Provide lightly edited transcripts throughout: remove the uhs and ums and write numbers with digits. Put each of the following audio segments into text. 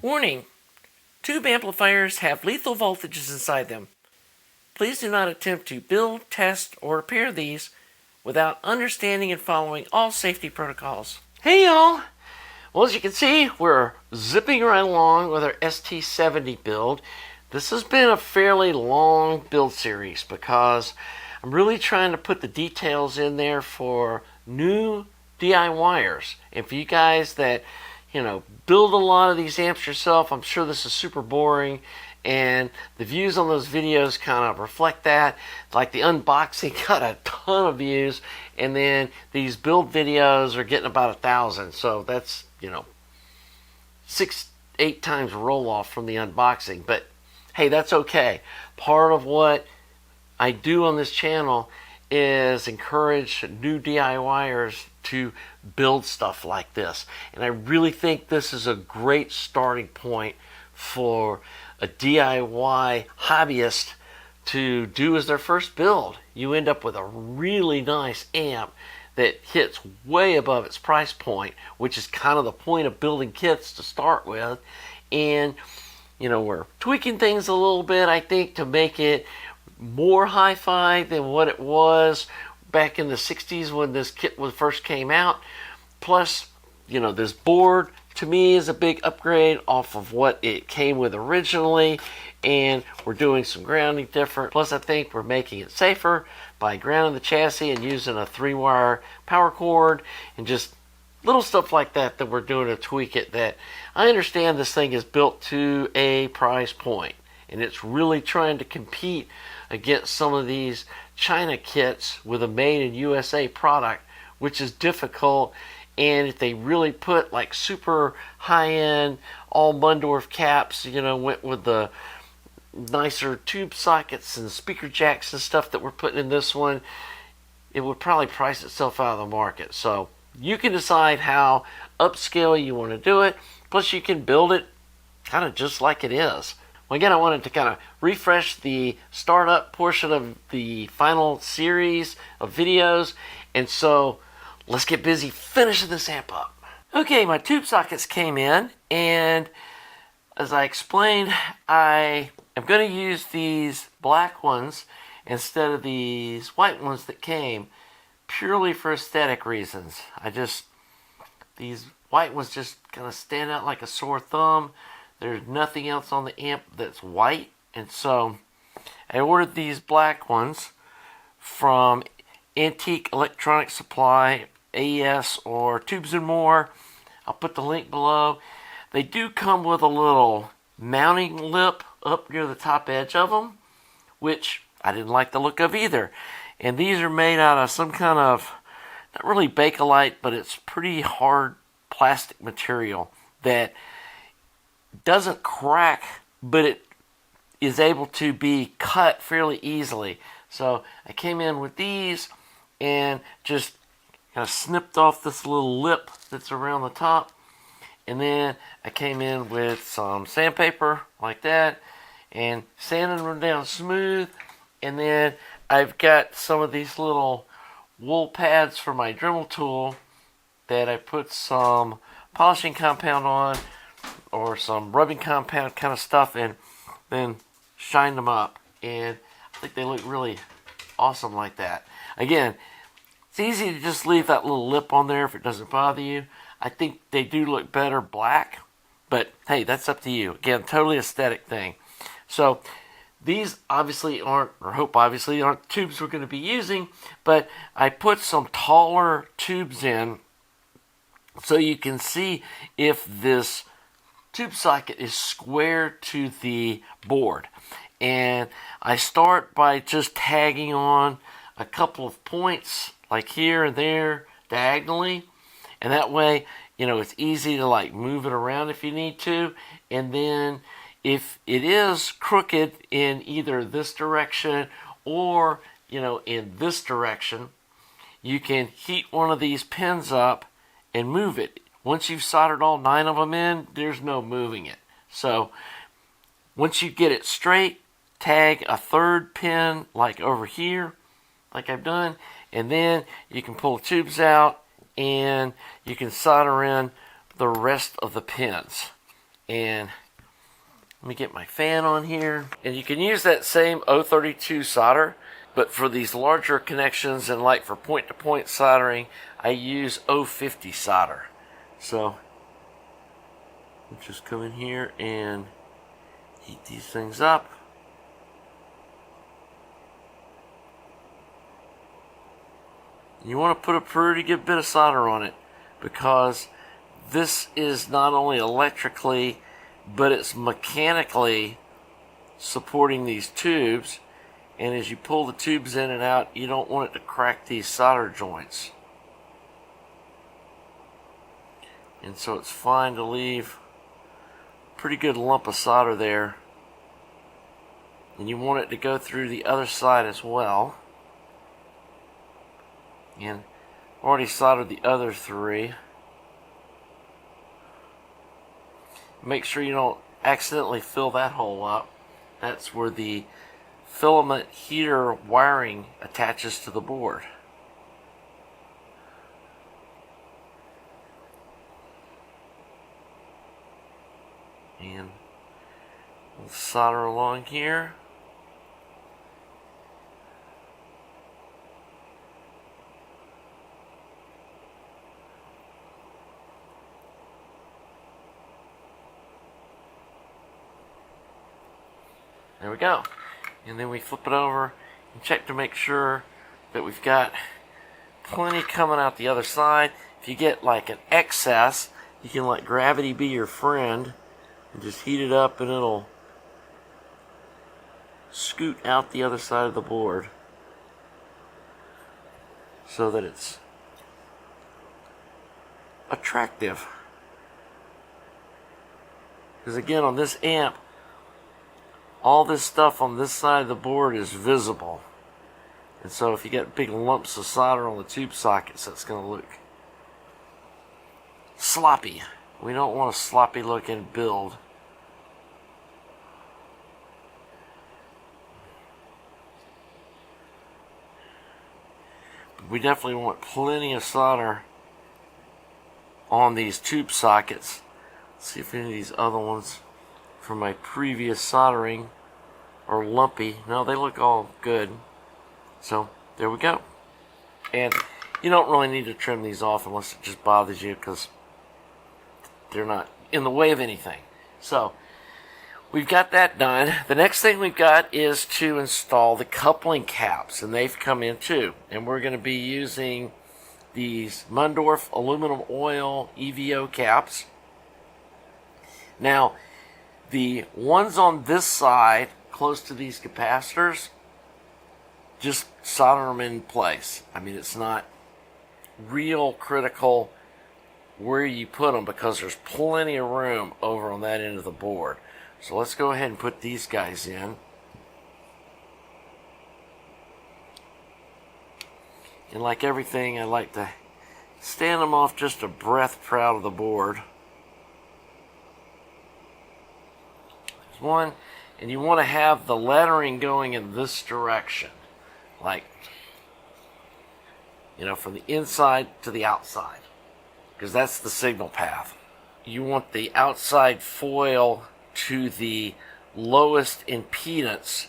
Warning: tube amplifiers have lethal voltages inside them. Please do not attempt to build, test, or repair these without understanding and following all safety protocols. Hey y'all! Well, as you can see, we're zipping right along with our ST70 build. This has been a fairly long build series because I'm really trying to put the details in there for new DIYers. And for you guys that, build a lot of these amps yourself, I'm sure this is super boring. And the views on those videos kind of reflect that. Like the unboxing got a ton of views, and then these build videos are getting about 1,000. So that's, 6-8 times roll off from the unboxing. But hey, that's okay. Part of what I do on this channel is encourage new DIYers to build stuff like this. And I really think this is a great starting point for a DIY hobbyist to do as their first build. You end up with a really nice amp that hits way above its price point, which is kind of the point of building kits to start with. And we're tweaking things a little bit, I think, to make it more hi-fi than what it was back in the 60s when this kit first came out. Plus, this board to me is a big upgrade off of what it came with originally, and we're doing some grounding different. Plus, I think we're making it safer by grounding the chassis and using a 3-wire power cord and just little stuff like that we're doing to tweak it. That I understand this thing is built to a price point, and it's really trying to compete against some of these China kits with a made in USA product, which is difficult. And if they really put like super high-end, all Mundorf caps, went with the nicer tube sockets and speaker jacks and stuff that we're putting in this one, it would probably price itself out of the market. So you can decide how upscale you want to do it. Plus you can build it kind of just like it is. Well, again, I wanted to kind of refresh the startup portion of the final series of videos. And so let's get busy finishing this amp up. Okay, my tube sockets came in, and as I explained, I am going to use these black ones instead of these white ones that came, purely for aesthetic reasons. These white ones just kind of stand out like a sore thumb. There's nothing else on the amp that's white, and so I ordered these black ones from Antique Electronic Supply, AES, or Tubes and More. I'll put the link below. They do come with a little mounting lip up near the top edge of them, which I didn't like the look of either. And these are made out of some kind of, not really Bakelite, but it's pretty hard plastic material that doesn't crack, but it is able to be cut fairly easily. So I came in with these and just kind of snipped off this little lip that's around the top, and then I came in with some sandpaper like that and sanded them down smooth. And then I've got some of these little wool pads for my Dremel tool that I put some polishing compound on, or some rubbing compound kind of stuff, and then shined them up, and I think they look really awesome like that. Again, it's easy to just leave that little lip on there if it doesn't bother you. I think they do look better black, but hey, that's up to you. Again, totally aesthetic thing. So these obviously aren't, or hope obviously aren't tubes we're going to be using, but I put some taller tubes in so you can see if this tube socket is square to the board. And I start by just tagging on a couple of points like here and there diagonally, and that way it's easy to like move it around if you need to. And then if it is crooked in either this direction or in this direction, you can heat one of these pins up and move it. Once you've soldered all 9 of them in, there's no moving it. So once you get it straight, tag a 3rd pin like over here, like I've done, and then you can pull the tubes out and you can solder in the rest of the pins. And let me get my fan on here. And you can use that same 032 solder, but for these larger connections and like for point-to-point soldering, I use 050 solder. So we'll just come in here and heat these things up. You want to put a pretty good bit of solder on it, because this is not only electrically, but it's mechanically supporting these tubes. And as you pull the tubes in and out, you don't want it to crack these solder joints. And so it's fine to leave a pretty good lump of solder there. And you want it to go through the other side as well. And I've already soldered the other three. Make sure you don't accidentally fill that hole up. That's where the filament heater wiring attaches to the board. And we'll solder along here. There we go. And then we flip it over and check to make sure that we've got plenty coming out the other side. If you get like an excess, you can let gravity be your friend and just heat it up and it'll scoot out the other side of the board so that it's attractive. Because again, on this amp, all this stuff on this side of the board is visible. And so if you get big lumps of solder on the tube sockets, that's going to look sloppy. We don't want a sloppy looking build. We definitely want plenty of solder on these tube sockets. Let's see if any of these other ones from my previous soldering are lumpy. No, they look all good. So there we go. And you don't really need to trim these off unless it just bothers you, because they're not in the way of anything. So we've got that done. The next thing we've got is to install the coupling caps, and they've come in too. And we're going to be using these Mundorf aluminum oil EVO caps. Now, the ones on this side, close to these capacitors, just solder them in place. I mean, it's not real critical where you put them, because there's plenty of room over on that end of the board. So let's go ahead and put these guys in. And like everything, I like to stand them off just a breath proud of the board. There's one, and you want to have the lettering going in this direction, like, you know, from the inside to the outside, because that's the signal path. You want the outside foil to the lowest impedance,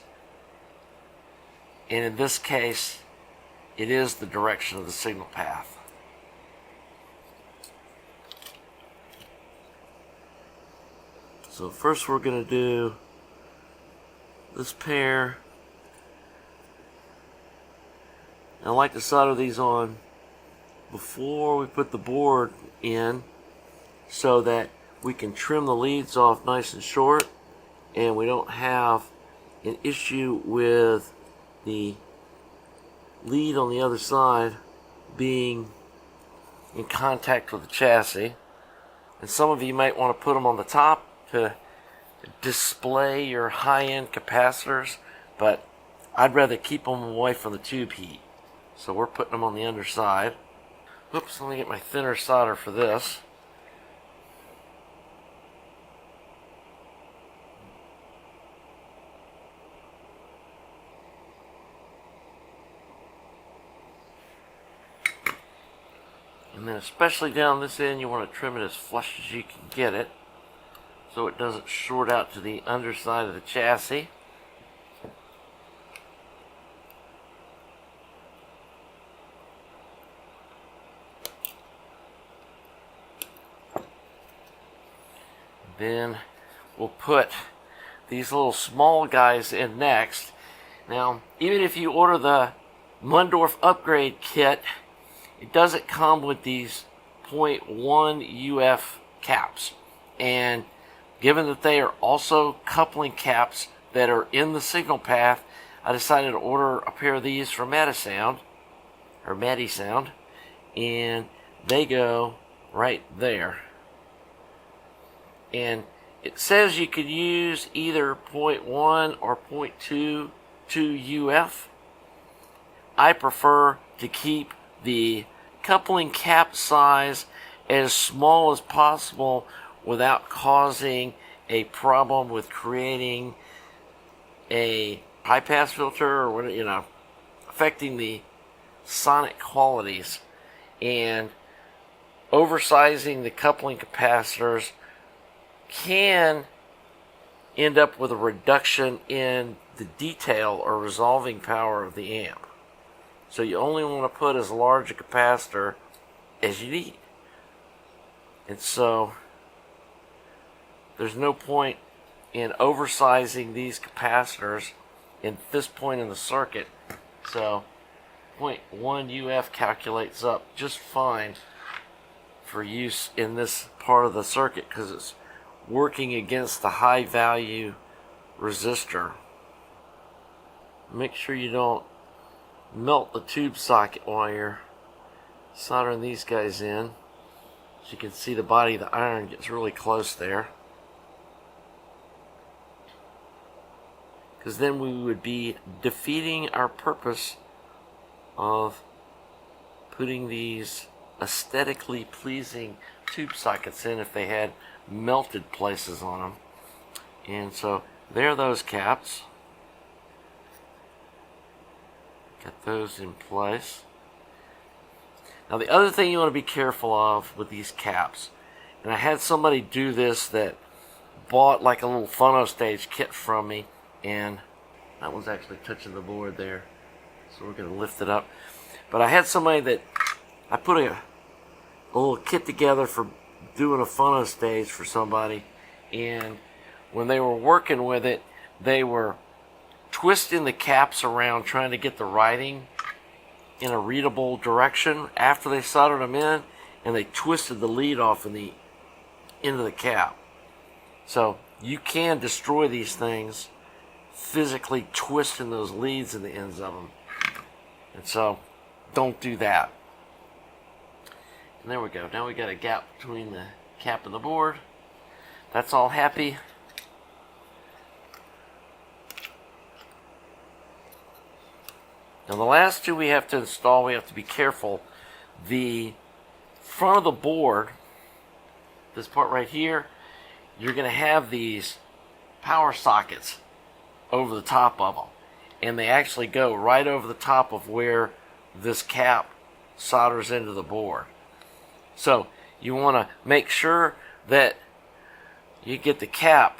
and in this case it is the direction of the signal path. So first we're going to do this pair. I like to solder these on before we put the board in, so that we can trim the leads off nice and short, and we don't have an issue with the lead on the other side being in contact with the chassis. And some of you might want to put them on the top to display your high-end capacitors, but I'd rather keep them away from the tube heat. So we're putting them on the underside. Oops, let me get my thinner solder for this. And then especially down this end, you want to trim it as flush as you can get it. so it doesn't short out to the underside of the chassis. Then we'll put these little small guys in next. Now, even if you order the Mundorf upgrade kit, it doesn't come with these 0.1 UF caps. And given that they are also coupling caps that are in the signal path, I decided to order a pair of these from Medisound, and they go right there. And it says you could use either 0.1 or 0.22 UF. I prefer to keep the coupling cap size as small as possible without causing a problem with creating a high pass filter or what, affecting the sonic qualities. And oversizing the coupling capacitors can end up with a reduction in the detail or resolving power of the amp. So you only want to put as large a capacitor as you need. And so there's no point in oversizing these capacitors at this point in the circuit. So 0.1 UF calculates up just fine for use in this part of the circuit because it's working against the high value resistor. Make sure you don't melt the tube socket while you're soldering these guys in. As you can see, the body of the iron gets really close there, because then we would be defeating our purpose of putting these aesthetically pleasing tube sockets in if they had melted places on them. And so there are those caps. Got those in place. Now the other thing you want to be careful of with these caps, and I had somebody do this that bought like a little phono stage kit from me, and that one's actually touching the board there, so we're going to lift it up. But I had somebody that I put a little kit together for doing a phono stage for somebody, and when they were working with it, they were twisting the caps around trying to get the writing in a readable direction after they soldered them in, and they twisted the lead off in the end of the cap. So you can destroy these things physically twisting those leads in the ends of them, and so don't do that. And there we go. Now we got a gap between the cap and the board. That's all happy. Now the last two we have to install, we have to be careful. The front of the board, this part right here, you're going to have these power sockets over the top of them. And they actually go right over the top of where this cap solders into the board. So you want to make sure that you get the cap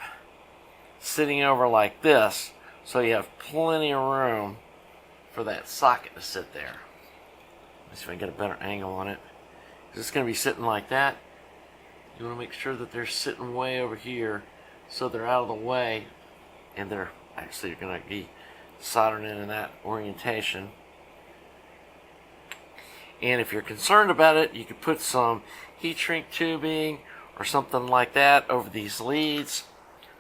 sitting over like this, so you have plenty of room for that socket to sit there. Let's see if I can get a better angle on it. It's going to be sitting like that. You want to make sure that they're sitting way over here so they're out of the way, and they're actually going to be soldered in that orientation. And if you're concerned about it, you could put some heat shrink tubing or something like that over these leads.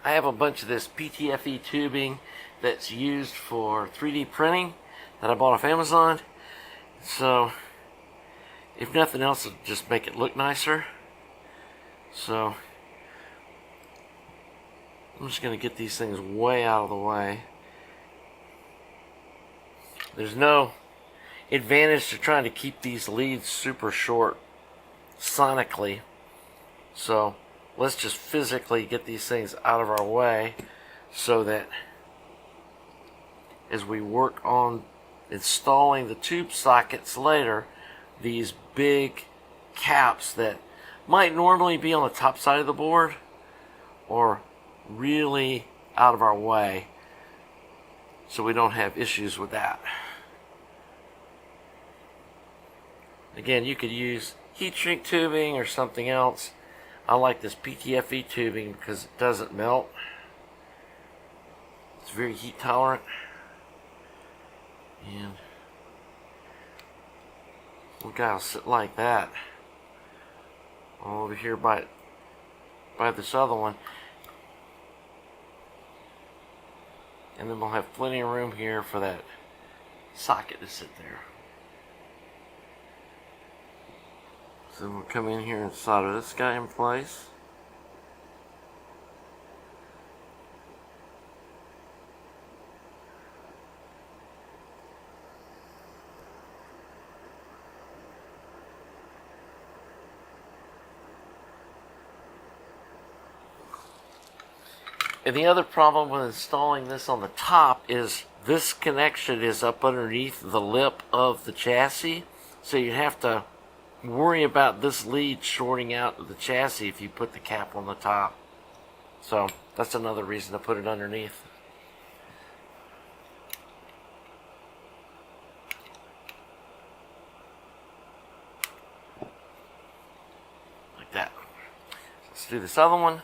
I have a bunch of this PTFE tubing that's used for 3D printing that I bought off Amazon. So if nothing else, it'll just make it look nicer. So I'm just going to get these things way out of the way. There's no advantage to trying to keep these leads super short sonically. So let's just physically get these things out of our way so that as we work on installing the tube sockets later, these big caps that might normally be on the top side of the board or really out of our way so we don't have issues with that. Again, you could use heat shrink tubing or something else. I like this PTFE tubing because it doesn't melt. It's very heat tolerant. And we've got to sit like that over here by this other one. And then we'll have plenty of room here for that socket to sit there. So we'll come in here and solder this guy in place. And the other problem with installing this on the top is this connection is up underneath the lip of the chassis, so you have to worry about this lead shorting out the chassis if you put the cap on the top. So that's another reason to put it underneath. Like that. Let's do this other one.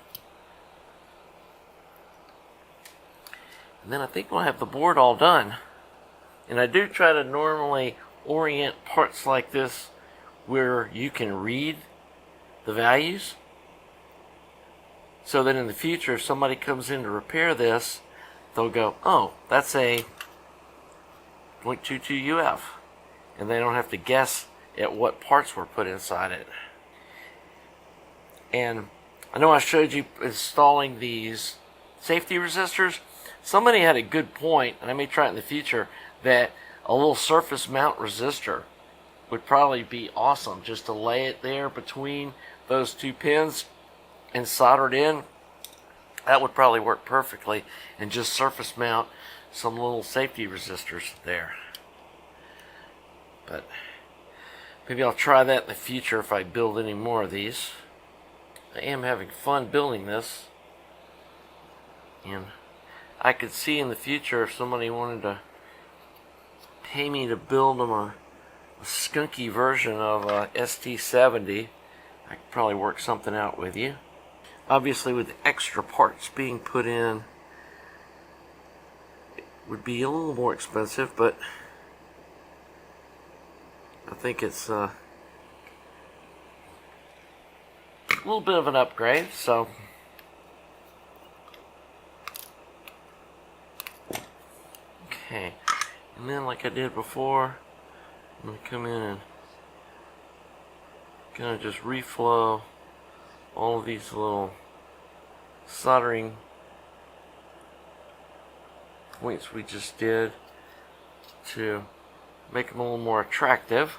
And then I think we'll have the board all done. And I do try to normally orient parts like this where you can read the values, so that in the future if somebody comes in to repair this, they'll go, oh, that's a 0.22 UF, and they don't have to guess at what parts were put inside it. And I know I showed you installing these safety resistors. Somebody had a good point, and I may try it in the future, that a little surface mount resistor would probably be awesome, just to lay it there between those two pins and solder it in. That would probably work perfectly, and just surface mount some little safety resistors there. But maybe I'll try that in the future if I build any more of these. I am having fun building this, and I could see in the future if somebody wanted to pay me to build them a skunky version of a ST70, I could probably work something out with you. Obviously, with the extra parts being put in, it would be a little more expensive, but I think it's a little bit of an upgrade. So okay, and then like I did before, I'm going to come in and kind of just reflow all of these little soldering points we just did to make them a little more attractive.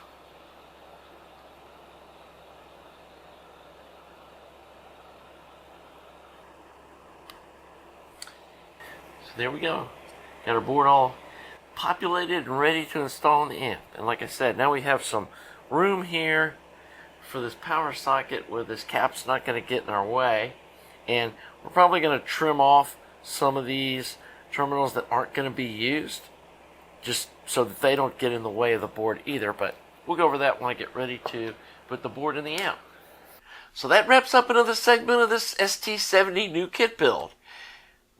So there we go. Got our board all populated and ready to install in the amp. And like I said, now we have some room here for this power socket where this cap's not going to get in our way. And we're probably going to trim off some of these terminals that aren't going to be used, just so that they don't get in the way of the board either. But we'll go over that when I get ready to put the board in the amp. So that wraps up another segment of this ST70 new kit build.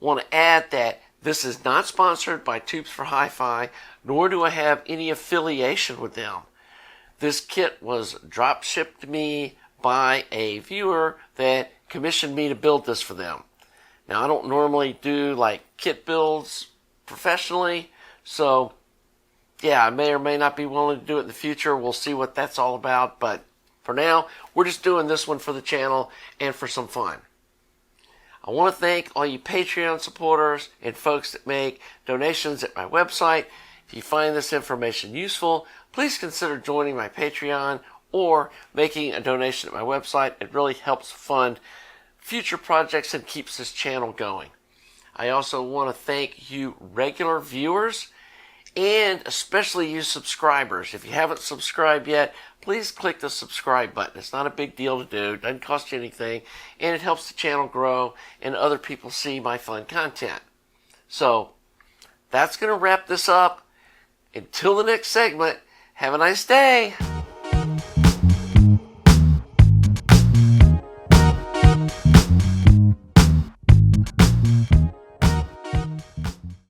Want to add that this is not sponsored by Tubes for Hi-Fi, nor do I have any affiliation with them. This kit was drop shipped to me by a viewer that commissioned me to build this for them. Now, I don't normally do like kit builds professionally, so yeah, I may or may not be willing to do it in the future. We'll see what that's all about, but for now, we're just doing this one for the channel and for some fun. I want to thank all you Patreon supporters and folks that make donations at my website. If you find this information useful, please consider joining my Patreon or making a donation at my website. It really helps fund future projects and keeps this channel going. I also want to thank you regular viewers and especially you subscribers. If you haven't subscribed yet, please click the subscribe button. It's not a big deal to do. It doesn't cost you anything. And it helps the channel grow and other people see my fun content. So that's going to wrap this up. Until the next segment, have a nice day.